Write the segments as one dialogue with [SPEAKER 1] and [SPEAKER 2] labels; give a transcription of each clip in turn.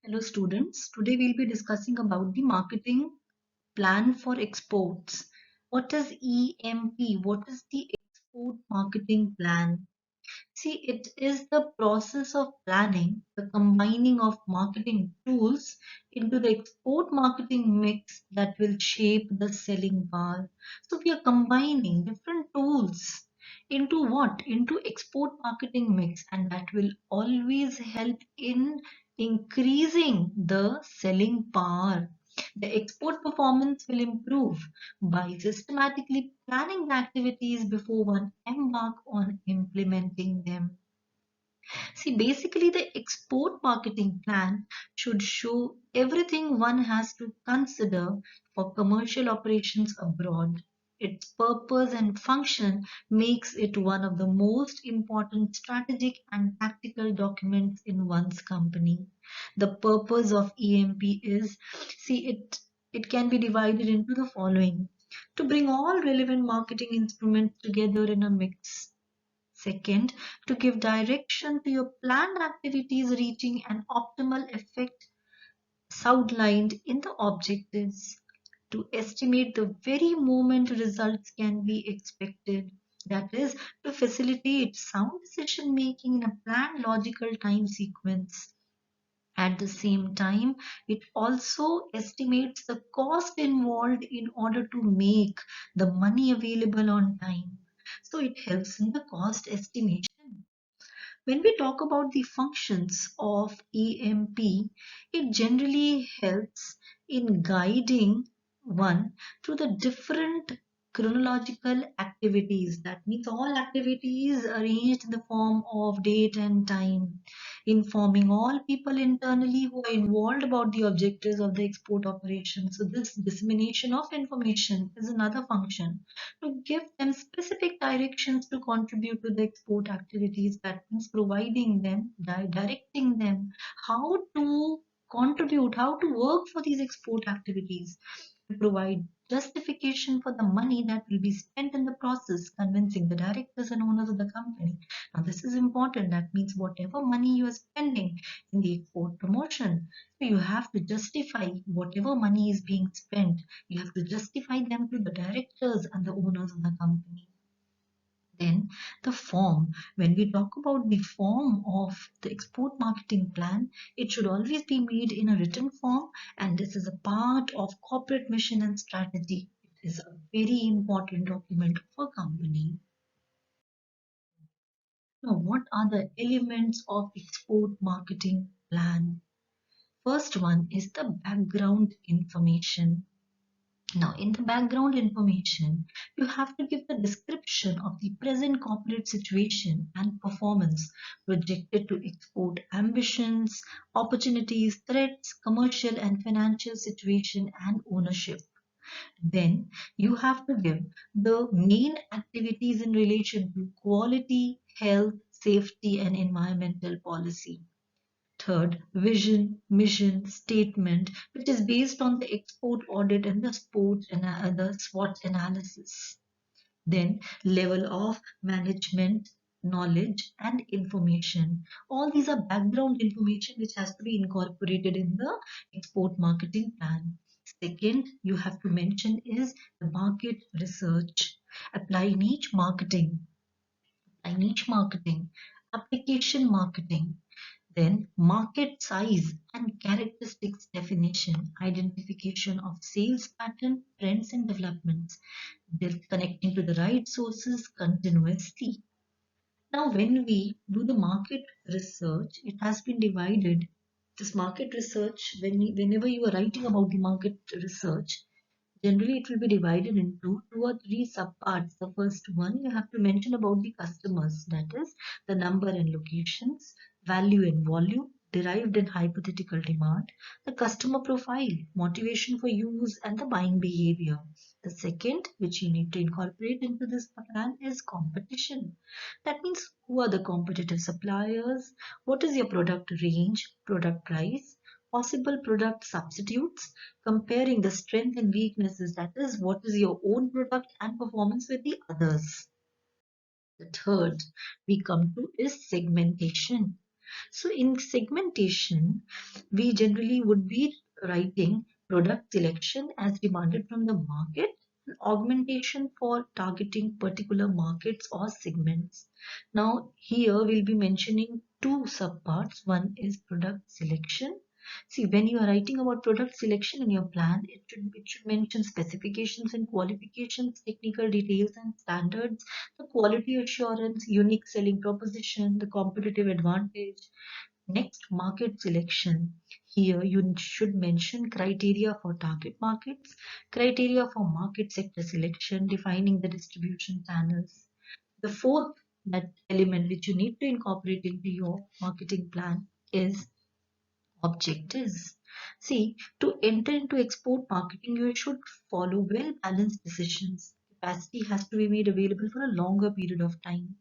[SPEAKER 1] Hello students, today we'll be discussing about the marketing plan for exports. What is EMP? What is the export marketing plan? See, it is the process of planning the combining of marketing tools into the export marketing mix that will shape the selling power. So we are combining different tools into what? Into export marketing mix, and that will always help in increasing the selling power. The export performance will improve by systematically planning the activities before one embark on implementing them. See, basically the export marketing plan should show everything one has to consider for commercial operations abroad. Its purpose and function makes it one of the most important strategic and tactical documents in one's company. The purpose of EMP is, see, it can be divided into the following: to bring all relevant marketing instruments together in a mix. Second, to give direction to your planned activities reaching an optimal effect outlined in the objectives. To estimate the very moment results can be expected. That is, to facilitate sound decision making in a planned logical time sequence. At the same time, it also estimates the cost involved in order to make the money available on time. So it helps in the cost estimation. When we talk about the functions of EMP, it generally helps in guiding one through the different chronological activities. That means all activities arranged in the form of date and time, informing all people internally who are involved about the objectives of the export operation. So this dissemination of information is another function, to give them specific directions to contribute to the export activities. That means providing them, directing them how to contribute, how to work for these export activities, to provide justification for the money that will be spent in the process, convincing the directors and owners of the company. Now, this is important. That means whatever money you are spending in the export promotion, so you have to justify whatever money is being spent. You have to justify them to the directors and the owners of the company. Then the form. When we talk about the form of the export marketing plan, it should always be made in a written form, and this is a part of corporate mission and strategy. It is a very important document of a company. Now, what are the elements of export marketing plan? First one is the background information. Now, in the background information, you have to give the description of the present corporate situation and performance projected to export ambitions, opportunities, threats, commercial and financial situation, and ownership. Then you have to give the main activities in relation to quality, health, safety, and environmental policy. Third, vision, mission, statement, which is based on the export audit and the the SWOT analysis. Then, level of management, knowledge, and information. All these are background information which has to be incorporated in the export marketing plan. Second, you have to mention is the market research. Apply niche marketing, application marketing, then market size and characteristics definition, identification of sales pattern, trends and developments, then connecting to the right sources continuously. Now, when we do the market research, it has been divided. This market research, whenever you are writing about the market research, generally it will be divided into two or three subparts. The first one, you have to mention about the customers, that is the number and locations, value and volume, derived and hypothetical demand, the customer profile, motivation for use, and the buying behavior. The second, which you need to incorporate into this plan, is competition. That means who are the competitive suppliers, what is your product range, product price, possible product substitutes, comparing the strength and weaknesses, that is what is your own product and performance with the others. The third we come to is segmentation. So in segmentation, we generally would be writing product selection as demanded from the market, and augmentation for targeting particular markets or segments. Now here we'll be mentioning two subparts. One is product selection. See, when you are writing about product selection in your plan, it should mention specifications and qualifications, technical details and standards, the quality assurance, unique selling proposition, the competitive advantage. Next, market selection. Here you should mention criteria for target markets, criteria for market sector selection, defining the distribution channels. The fourth that element which you need to incorporate into your marketing plan is objectives. See, to enter into export marketing, you should follow well balanced decisions. Capacity has to be made available for a longer period of time.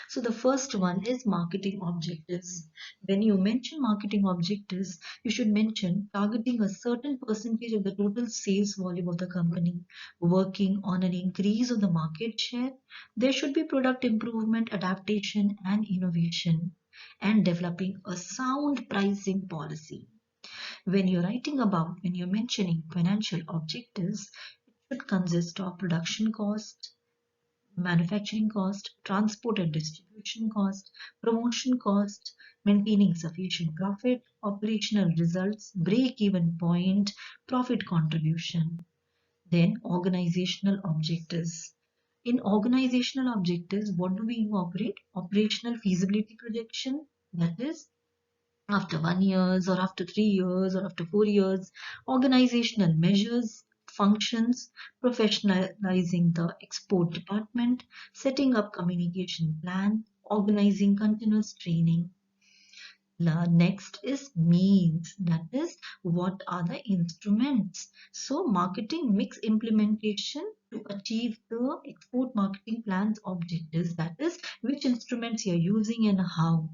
[SPEAKER 1] So the first one is marketing objectives. When you mention marketing objectives, you should mention targeting a certain percentage of the total sales volume of the company, working on an increase of the market share. There should be product improvement, adaptation, and innovation, and developing a sound pricing policy. When you're mentioning financial objectives, it should consist of production cost, manufacturing cost, transport and distribution cost, promotion cost, maintaining sufficient profit, operational results, break-even point, profit contribution. Then organizational objectives. In organizational objectives, what do we incorporate? Operational feasibility projection, that is after 1 years or after 3 years or after 4 years, organizational measures, functions, professionalizing the export department, setting up communication plan, organizing continuous training. Next is means, that is what are the instruments. So marketing mix implementation to achieve the export marketing plans objectives, that is which instruments you're using and how.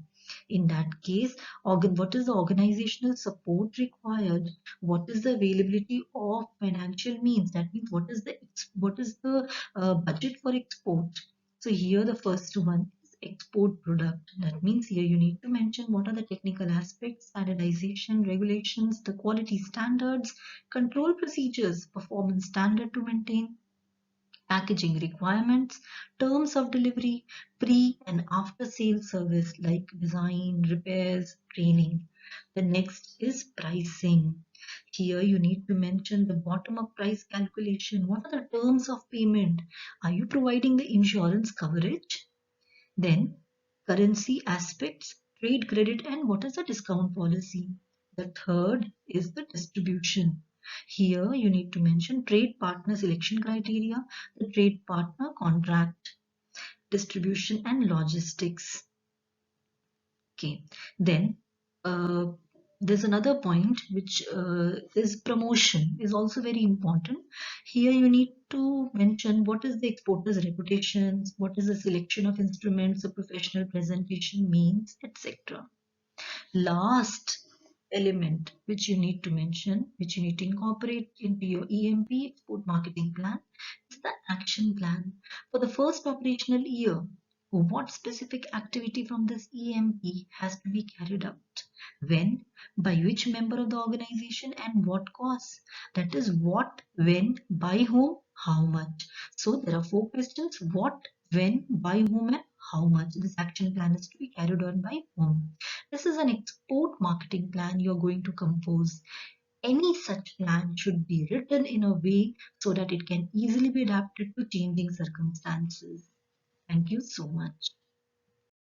[SPEAKER 1] In that case, what is the organizational support required? What is the availability of financial means? That means what is the budget for export? So here the first one is export product. That means here you need to mention what are the technical aspects, standardization, regulations, the quality standards, control procedures, performance standard to maintain, packaging requirements, terms of delivery, pre and after sale service like design, repairs, training. The next is pricing. Here you need to mention the bottom up price calculation. What are the terms of payment? Are you providing the insurance coverage? Then currency aspects, trade credit, and what is the discount policy. The third is the distribution. Here you need to mention trade partner selection criteria, the trade partner contract, distribution and logistics. Okay, then uh, there's another point which is promotion is also very important. Here you need to mention what is the exporter's reputation, what is the selection of instruments, the professional presentation means, etc. Last element which you need to mention, which you need to incorporate into your EMP export marketing plan is the action plan. For the first operational year, what specific activity from this EMP has to be carried out? When, by which member of the organization, and what costs? That is what, when, by whom, how much. So there are four questions: what, when, by whom, and how much. This action plan is to be carried on by whom. This is an export marketing plan you're going to compose. Any such plan should be written in a way so that it can easily be adapted to changing circumstances. Thank you so much.